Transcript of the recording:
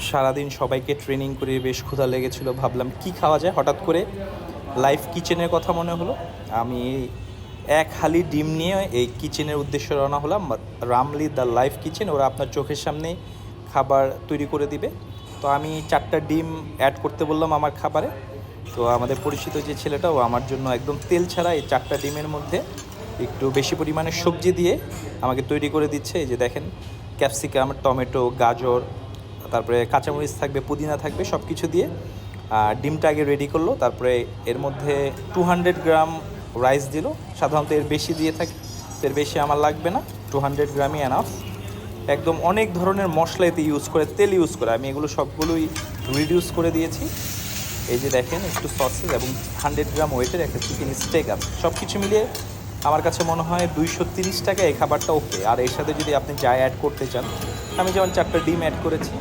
সারাদিন সবাইকে ট্রেনিং করে বেশ ক্ষুধা লেগেছিল, ভাবলাম কি খাওয়া যায়। হঠাৎ করে লাইফ কিচেনের কথা মনে হলো। আমি এক হালি ডিম নিয়ে এই কিচেনের উদ্দেশ্যে রওনা হলাম। রামলি দ্য লাইফ কিচেন, ওরা আপনার চোখের সামনে খাবার তৈরি করে দিবে। তো আমি 4টা ডিম অ্যাড করতে বললাম আমার খাবারে। তো আমাদের পরিচিত যে ছেলেটা, ও আমার জন্য একদম তেল ছাড়া এই 4টা ডিমের মধ্যে একটু বেশি পরিমাণে সবজি দিয়ে আমাকে তৈরি করে দিচ্ছে। এই যে দেখেন, ক্যাপসিকাম, টমেটো, গাজর, তারপরে কাঁচামরিচ থাকবে, পুদিনা থাকবে, সব কিছু দিয়ে ডিমটা আগে রেডি করলো। তারপরে এর মধ্যে 200 গ্রাম রাইস দিল। সাধারণত এর বেশি দিয়ে থাকে, এর বেশি আমার লাগবে না, 200 গ্রামই এনাফ। একদম অনেক ধরনের মশলা এতে ইউজ করে, তেল ইউজ করে, আমি এগুলো সবগুলোই রিডিউস করে দিয়েছি। এই যে দেখেন, একটু সসেস এবং 100 গ্রাম ওয়েটের একটা চিকেন স্টেক আছে। সব কিছু মিলিয়ে আমার কাছে মনে হয় 230 টাকা এই খাবারটা ওকে। আর এর সাথে যদি আপনি যা অ্যাড করতে চান, আমি যেমন 4টা ডিম অ্যাড করেছি,